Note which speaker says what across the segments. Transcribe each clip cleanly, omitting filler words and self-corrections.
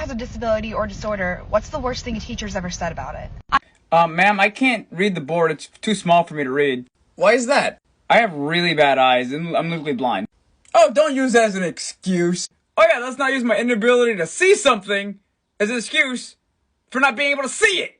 Speaker 1: has a disability or disorder, what's the worst thing a teacher's ever said about it?
Speaker 2: Ma'am, I can't read the board. It's too small for me to read.
Speaker 3: Why is that?
Speaker 2: I have really bad eyes, and I'm legally blind.
Speaker 3: Oh, don't use that as an excuse.
Speaker 2: Oh yeah, let's not use my inability to see something as an excuse for not being able to see it.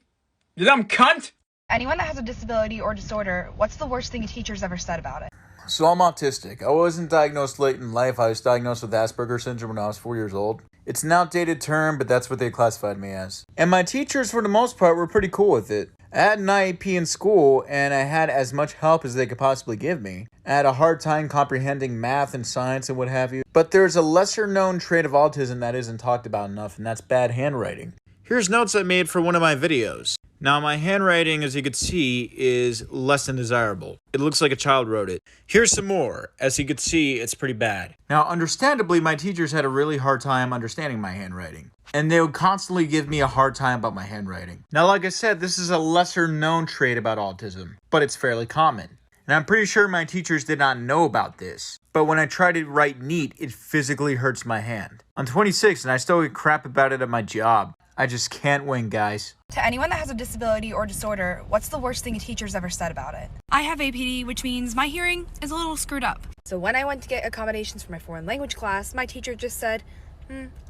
Speaker 2: You dumb cunt!
Speaker 1: Anyone that has a disability or disorder, what's the worst thing a teacher's ever said about it?
Speaker 4: So I'm autistic. I wasn't diagnosed late in life. I was diagnosed with Asperger's syndrome when I was 4 years old. It's an outdated term, but that's what they classified me as. And my teachers, for the most part, were pretty cool with it. I had an IEP in school, and I had as much help as they could possibly give me. I had a hard time comprehending math and science and what have you. But there's a lesser known trait of autism that isn't talked about enough, and that's bad handwriting. Here's notes I made for one of my videos. Now, my handwriting, as you can see, is less than desirable. It looks like a child wrote it. Here's some more. As you can see, it's pretty bad. Now, understandably, my teachers had a really hard time understanding my handwriting. And they would constantly give me a hard time about my handwriting. Now, like I said, this is a lesser known trait about autism, but it's fairly common. And I'm pretty sure my teachers did not know about this. But when I try to write neat, it physically hurts my hand. I'm 26 and I still get crap about it at my job. I just can't win, guys.
Speaker 1: To anyone that has a disability or disorder, what's the worst thing a teacher's ever said about it?
Speaker 5: I have APD, which means my hearing is a little screwed up.
Speaker 6: So when I went to get accommodations for my foreign language class, my teacher just said,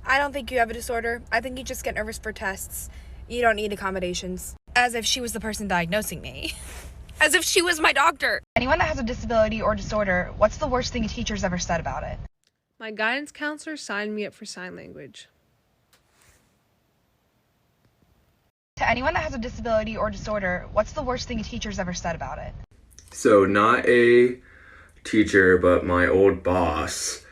Speaker 6: I don't think you have a disorder. I think you just get nervous for tests. You don't need accommodations.
Speaker 5: As if she was the person diagnosing me. As if she was my doctor.
Speaker 1: Anyone that has a disability or disorder, what's the worst thing a teacher's ever said about it?
Speaker 7: My guidance counselor signed me up for sign language.
Speaker 1: To anyone that has a disability or disorder, what's the worst thing a teacher's ever said about it?
Speaker 8: So not a teacher, but my old boss.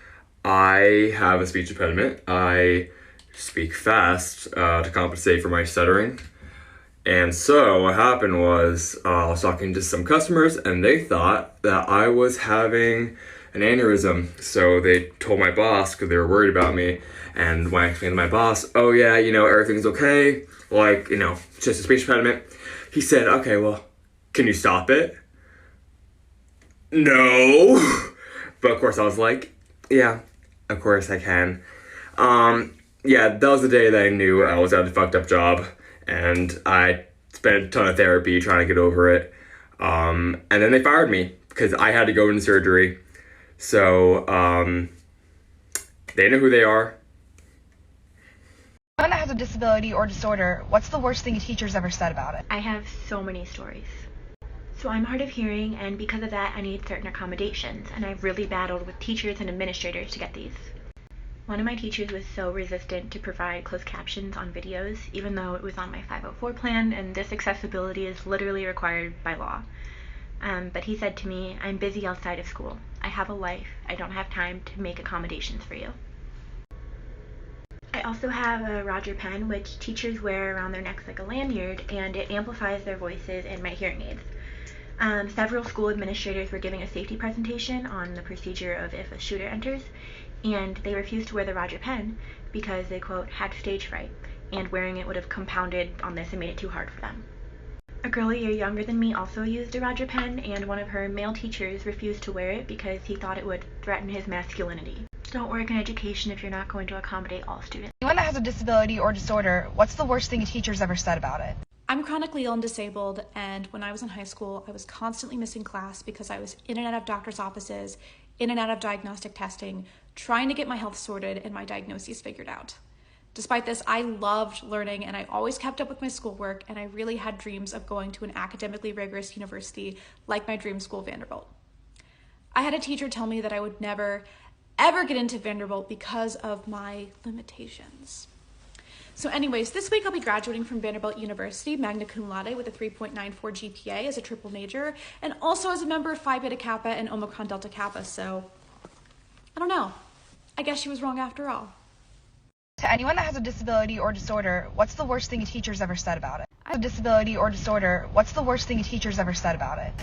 Speaker 8: I have a speech impediment. I speak fast to compensate for my stuttering. And so what happened was I was talking to some customers and they thought that I was having an aneurysm. So they told my boss because they were worried about me. And when I explained to my boss, oh yeah, everything's okay. Like, it's just a speech impediment. He said, okay, well, can you stop it? No. But of course I was like, yeah, of course I can. Yeah, that was the day that I knew I was at a fucked up job. And I spent a ton of therapy trying to get over it. And then they fired me because I had to go into surgery. So, they know who they are.
Speaker 1: Anyone that has a disability or disorder, what's the worst thing a teacher's ever said about it?
Speaker 9: I have so many stories. So I'm hard of hearing, and because of that I need certain accommodations, and I've really battled with teachers and administrators to get these. One of my teachers was so resistant to provide closed captions on videos, even though it was on my 504 plan, and this accessibility is literally required by law. But he said to me, I'm busy outside of school. I have a life. I don't have time to make accommodations for you. I also have a Roger pen, which teachers wear around their necks like a lanyard, and it amplifies their voices and my hearing aids. Several school administrators were giving a safety presentation on the procedure of if a shooter enters, and they refused to wear the Roger pen because they, quote, had stage fright, and wearing it would have compounded on this and made it too hard for them. A girl a year younger than me also used a Roger pen, and one of her male teachers refused to wear it because he thought it would threaten his masculinity. Don't work in education if you're not going to accommodate all students.
Speaker 1: Anyone that has a disability or disorder, what's the worst thing a teacher's ever said about it?
Speaker 10: I'm chronically ill and disabled, and when I was in high school, I was constantly missing class because I was in and out of doctor's offices, in and out of diagnostic testing, trying to get my health sorted and my diagnoses figured out. Despite this, I loved learning and I always kept up with my schoolwork, and I really had dreams of going to an academically rigorous university like my dream school, Vanderbilt. I had a teacher tell me that I would never, ever get into Vanderbilt because of my limitations. So anyways, this week I'll be graduating from Vanderbilt University, magna cum laude with a 3.94 GPA as a triple major, and also as a member of Phi Beta Kappa and Omicron Delta Kappa, so I don't know. I guess she was wrong after all.
Speaker 1: To anyone that has a disability or disorder, what's the worst thing a teacher's ever said about it? A disability or disorder, what's the worst thing a teacher's ever said about it?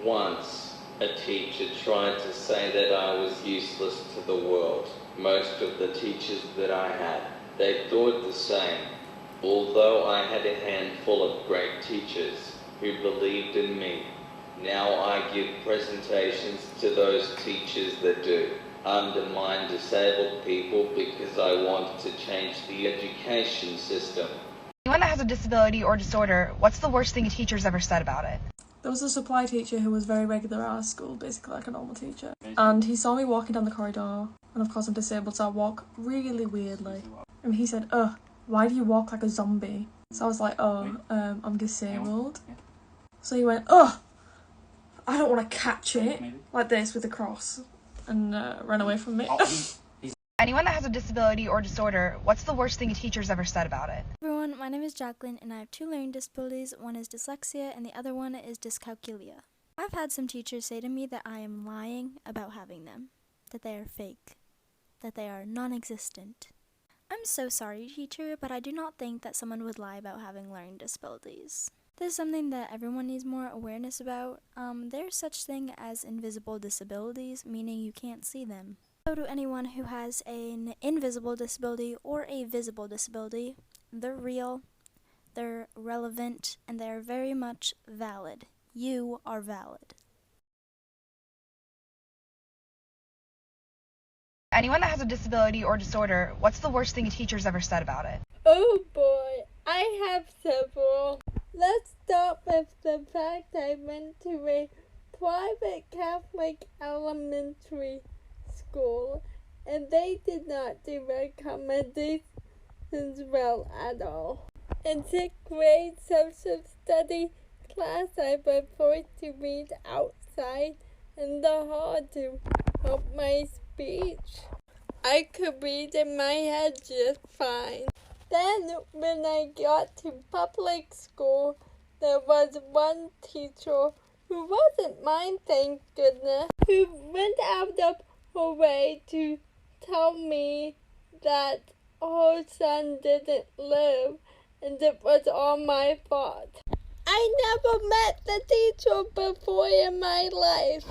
Speaker 11: Once, a teacher tried to say that I was useless to the world. Most of the teachers that I had, they thought the same. Although I had a handful of great teachers who believed in me, now I give presentations to those teachers that do. undermine disabled people because I want to change the education system.
Speaker 1: Anyone that has a disability or disorder, what's the worst thing a teacher's ever said about it?
Speaker 12: There was a supply teacher who was very regular at our school, basically like a normal teacher. And he saw me walking down the corridor, and of course I'm disabled, so I walk really weirdly. And he said, "Ugh, why do you walk like a zombie?" So I was like, "Oh, I'm disabled." So he went, "Ugh, I don't want to catch it," like this with a cross, and ran away from me.
Speaker 1: Anyone that has a disability or disorder, what's the worst thing a teacher's ever said about it?
Speaker 13: Everyone, my name is Jacqueline and I have 2 learning disabilities. One is dyslexia and the other one is dyscalculia. I've had some teachers say to me that I am lying about having them, that they are fake, that they are non-existent. I'm so sorry, teacher, but I do not think that someone would lie about having learning disabilities. This is something that everyone needs more awareness about. There's such thing as invisible disabilities, meaning you can't see them. So to anyone who has an invisible disability or a visible disability, they're real, they're relevant, and they're very much valid. You are valid.
Speaker 1: Anyone that has a disability or disorder, what's the worst thing a teacher's ever said about it?
Speaker 14: Oh boy, I have several. Let's start with the fact I went to a private Catholic elementary school, and they did not do accommodations well at all. In 6th grade social study class, I was forced to read outside in the hall to help my speech. I could read in my head just fine. Then, when I got to public school, there was one teacher who wasn't mine, thank goodness, who went out of her way to tell me that her son didn't live and it was all my fault. I never met the teacher before in my life.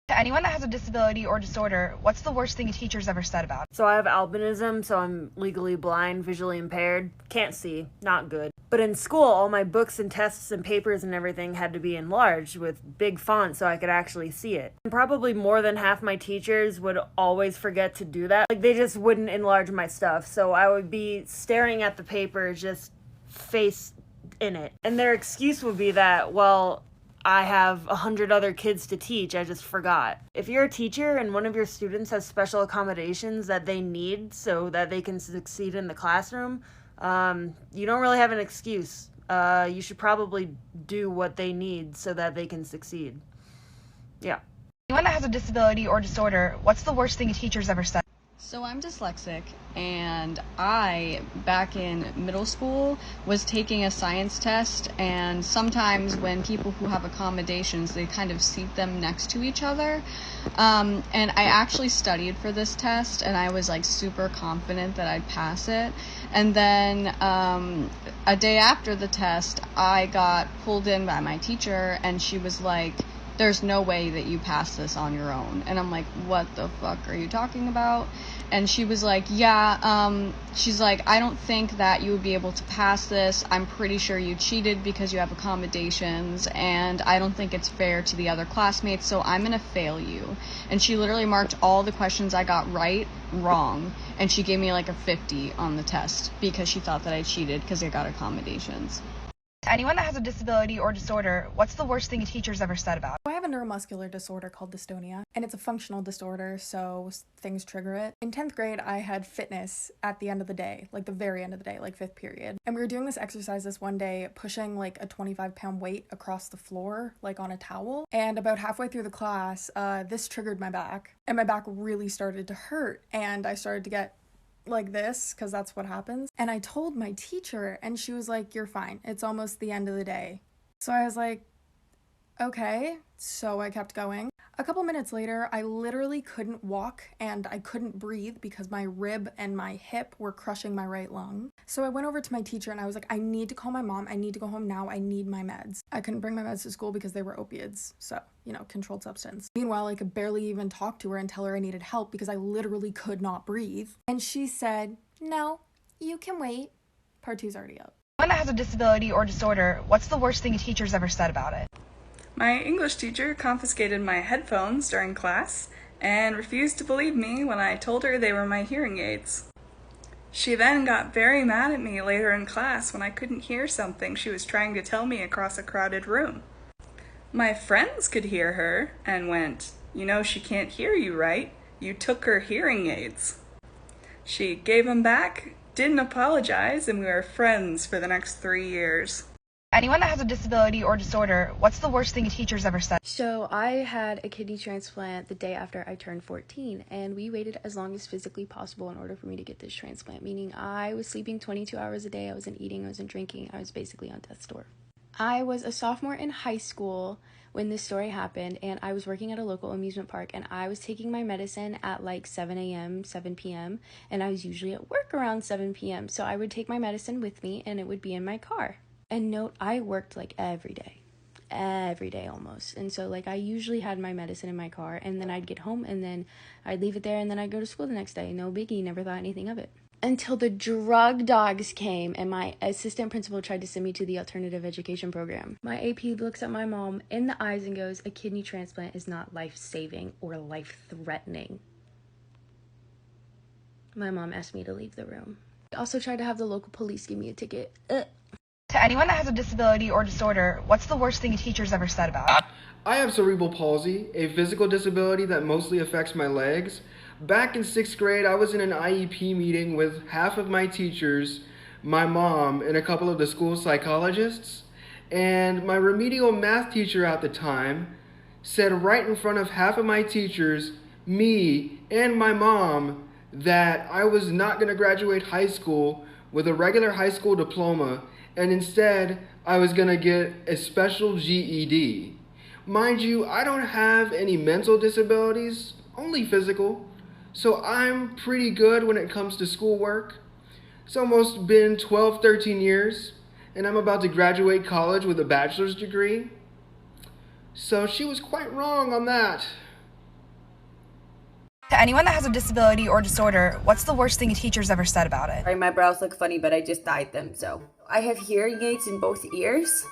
Speaker 1: To anyone that has a disability or disorder, what's the worst thing a teacher's ever said about it?
Speaker 15: So I have albinism, so I'm legally blind, visually impaired, can't see, not good. But in school, all my books and tests and papers and everything had to be enlarged with big font so I could actually see it. And probably more than half my teachers would always forget to do that. Like, they just wouldn't enlarge my stuff, so I would be staring at the paper, just face in it. And their excuse would be that, well, I have 100 other kids to teach, I just forgot. If you're a teacher and one of your students has special accommodations that they need so that they can succeed in the classroom, you don't really have an excuse. You should probably do what they need so that they can succeed. Yeah.
Speaker 1: Anyone that has a disability or disorder, what's the worst thing a teacher's ever said?
Speaker 16: So I'm dyslexic, and I, back in middle school, was taking a science test, and sometimes when people who have accommodations, they kind of seat them next to each other. And I actually studied for this test, and I was like super confident that I'd pass it. And then a day after the test, I got pulled in by my teacher, and she was like, "There's no way that you pass this on your own." And I'm like, "What the fuck are you talking about?" And she was like, "Yeah, she's like, I don't think that you would be able to pass this. I'm pretty sure you cheated because you have accommodations, and I don't think it's fair to the other classmates, so I'm gonna fail you." And she literally marked all the questions I got right, wrong, and she gave me like a 50 on the test because she thought that I cheated because I got accommodations.
Speaker 1: To anyone that has a disability or disorder, what's the worst thing a teacher's ever said about it?
Speaker 17: I have a neuromuscular disorder called dystonia, and it's a functional disorder, so things trigger it. In 10th grade, I had fitness at the end of the day, like the very end of the day, like 5th period. And we were doing this exercise this one day, pushing like a 25-pound weight across the floor, like on a towel. And about halfway through the class, this triggered my back, and my back really started to hurt, and I started to get like this, because that's what happens. And I told my teacher, and she was like, "You're fine. It's almost the end of the day." So I was like, okay. So I kept going. A couple minutes later, I literally couldn't walk and I couldn't breathe because my rib and my hip were crushing my right lung. So I went over to my teacher and I was like, "I need to call my mom. I need to go home now. I need my meds." I couldn't bring my meds to school because they were opiates. So, you know, controlled substance. Meanwhile, I could barely even talk to her and tell her I needed help because I literally could not breathe. And she said, "No, you can wait." Part 2's already up.
Speaker 1: Anyone that has a disability or disorder, what's the worst thing a teacher's ever said about it?
Speaker 18: My English teacher confiscated my headphones during class and refused to believe me when I told her they were my hearing aids. She then got very mad at me later in class when I couldn't hear something she was trying to tell me across a crowded room. My friends could hear her and went, "You know she can't hear you, right? You took her hearing aids." She gave them back, didn't apologize, and we were friends for the next 3 years.
Speaker 1: Anyone that has a disability or disorder, what's the worst thing a teacher's ever said?
Speaker 19: So I had a kidney transplant the day after I turned 14, and we waited as long as physically possible in order for me to get this transplant, meaning I was sleeping 22 hours a day, I wasn't eating, I wasn't drinking, I was basically on death's door. I was a sophomore in high school when this story happened, and I was working at a local amusement park, and I was taking my medicine at like 7 a.m., 7 p.m., and I was usually at work around 7 p.m., so I would take my medicine with me, and it would be in my car. And note, I worked like every day almost, and so like I usually had my medicine in my car, and then I'd get home, and then I'd leave it there, and then I'd go to school the next day. No biggie, never thought anything of it. Until the drug dogs came and my assistant principal tried to send me to the alternative education program. My AP looks at my mom in the eyes and goes, "A kidney transplant is not life-saving or life-threatening." My mom asked me to leave the room. I also tried to have the local police give me a ticket.
Speaker 1: To anyone that has a disability or disorder, what's the worst thing a teacher's ever said about it?
Speaker 20: I have cerebral palsy, a physical disability that mostly affects my legs. Back in 6th grade, I was in an IEP meeting with half of my teachers, my mom, and a couple of the school psychologists. And my remedial math teacher at the time said right in front of half of my teachers, me, and my mom, that I was not going to graduate high school with a regular high school diploma, and instead I was going to get a special GED. Mind you, I don't have any mental disabilities, only physical, so I'm pretty good when it comes to schoolwork. It's almost been 12, 13 years, and I'm about to graduate college with a bachelor's degree. So she was quite wrong on that.
Speaker 1: To anyone that has a disability or disorder, what's the worst thing a teacher's ever said about it?
Speaker 21: Sorry, my brows look funny, but I just dyed them, so. I have hearing aids in both ears.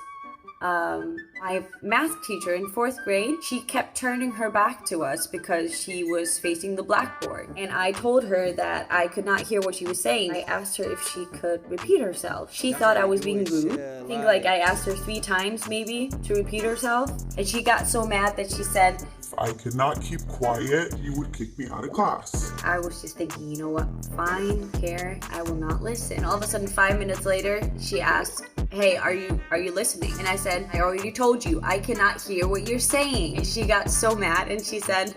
Speaker 21: My math teacher in 4th grade, she kept turning her back to us because she was facing the blackboard. And I told her that I could not hear what she was saying. I asked her if she could repeat herself. She thought I was being rude. I think like I asked her 3 times maybe to repeat herself. And she got so mad that she said,
Speaker 22: "If I could not keep quiet, you would kick me out of class."
Speaker 21: I was just thinking, you know what, fine, here, I will not listen. All of a sudden, 5 minutes later, she asked, "Hey, are you listening?" And I said, "I already told you, I cannot hear what you're saying." And she got so mad and she said,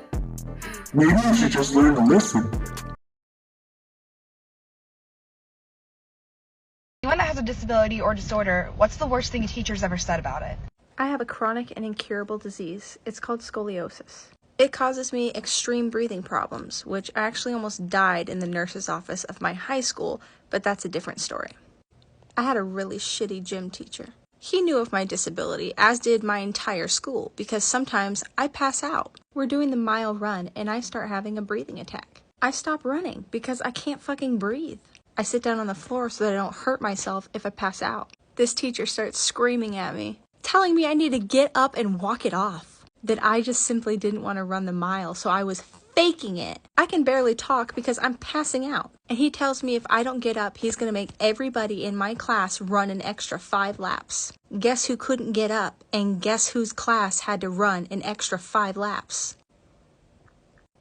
Speaker 22: "Maybe you should just learn to listen."
Speaker 1: Anyone that has a disability or disorder, what's the worst thing a teacher's ever said about it?
Speaker 23: I have a chronic and incurable disease. It's called scoliosis. It causes me extreme breathing problems, which I actually almost died in the nurse's office of my high school, but that's a different story. I had a really shitty gym teacher. He knew of my disability, as did my entire school, because sometimes I pass out. We're doing the mile run and I start having a breathing attack. I stop running because I can't fucking breathe. I sit down on the floor so that I don't hurt myself if I pass out. This teacher starts screaming at me, telling me I need to get up and walk it off. That I just simply didn't want to run the mile, so I was faking it. I can barely talk because I'm passing out. And he tells me if I don't get up, he's going to make everybody in my class run an extra 5 laps. Guess who couldn't get up? And guess whose class had to run an extra 5 laps?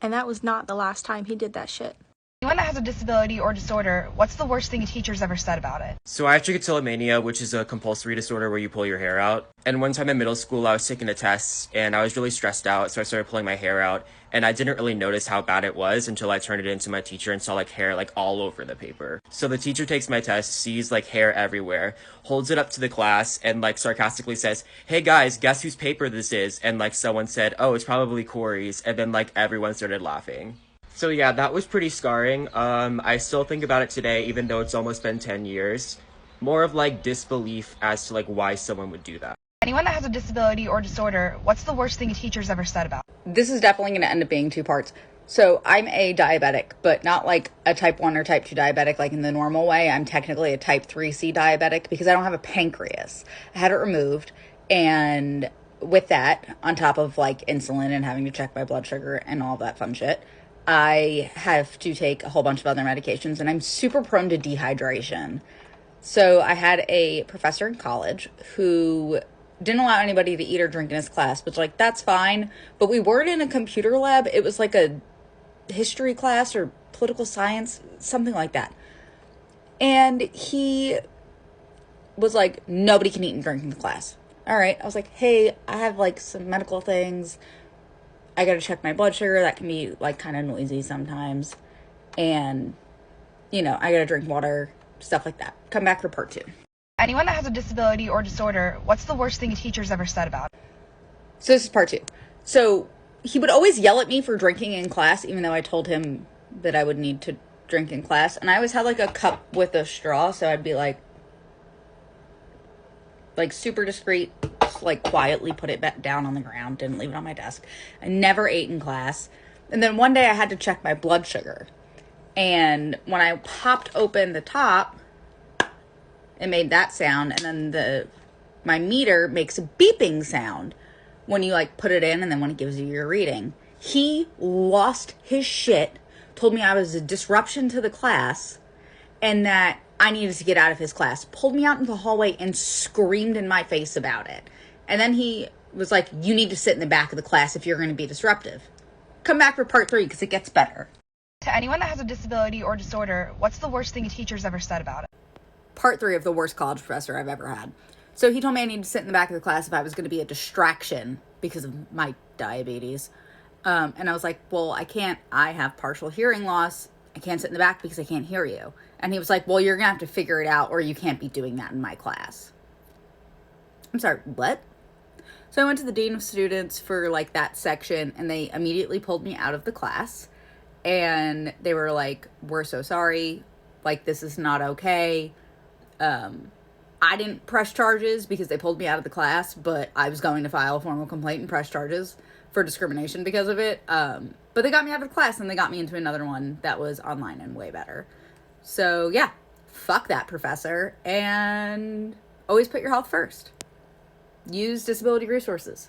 Speaker 23: And that was not the last time he did that shit.
Speaker 1: Anyone that has a disability or disorder, what's the worst thing a teacher's ever said about it?
Speaker 24: So I have trichotillomania, which is a compulsory disorder where you pull your hair out. And one time in middle school, I was taking a test and I was really stressed out, so I started pulling my hair out. And I didn't really notice how bad it was until I turned it into my teacher and saw like hair like all over the paper. So the teacher takes my test, sees like hair everywhere, holds it up to the class and like sarcastically says, "Hey guys, guess whose paper this is?" And like someone said, "Oh, it's probably Corey's." And then like everyone started laughing. So yeah, that was pretty scarring. I still think about it today, even though it's almost been 10 years. More of like disbelief as to like why someone would do that.
Speaker 1: Anyone that has a disability or disorder, what's the worst thing a teacher's ever said about it?
Speaker 25: This is definitely going to end up being 2 parts. So I'm a diabetic, but not like a type 1 or type 2 diabetic like in the normal way. I'm technically a type 3C diabetic because I don't have a pancreas. I had it removed and with that, on top of like insulin and having to check my blood sugar and all that fun shit, I have to take a whole bunch of other medications, and I'm super prone to dehydration. So I had a professor in college who didn't allow anybody to eat or drink in his class, which, like, that's fine. But we weren't in a computer lab. It was like a history class or political science, something like that. And he was like, nobody can eat and drink in the class. All right. I was like, hey, I have like some medical things. I got to check my blood sugar. That can be like kind of noisy sometimes. And, you know, I got to drink water, stuff like that. Come back for part 2.
Speaker 1: Anyone that has a disability or disorder, what's the worst thing a teacher's ever said about it?
Speaker 25: So this is part 2. So he would always yell at me for drinking in class, even though I told him that I would need to drink in class. And I always had like a cup with a straw, so I'd be like super discreet, just like quietly put it back down on the ground, didn't leave it on my desk. I never ate in class. And then one day I had to check my blood sugar. And when I popped open the top, it made that sound, and then my meter makes a beeping sound when you like put it in and then when it gives you your reading. He lost his shit, told me I was a disruption to the class and that I needed to get out of his class, pulled me out into the hallway and screamed in my face about it. And then he was like, you need to sit in the back of the class if you're going to be disruptive. Come back for part 3 because it gets better.
Speaker 1: To anyone that has a disability or disorder, what's the worst thing a teacher's ever said about it?
Speaker 25: Part 3 of the worst college professor I've ever had. So he told me I needed to sit in the back of the class if I was going to be a distraction because of my diabetes. And I was like, well, I can't. I have partial hearing loss. I can't sit in the back because I can't hear you. And he was like, well, you're going to have to figure it out or you can't be doing that in my class. I'm sorry, what? So I went to the dean of students for like that section and they immediately pulled me out of the class. And they were like, we're so sorry. Like, this is not okay. I didn't press charges because they pulled me out of the class, but I was going to file a formal complaint and press charges for discrimination because of it. But they got me out of the class and they got me into another one that was online and way better. So yeah, fuck that professor, and always put your health first. Use disability resources.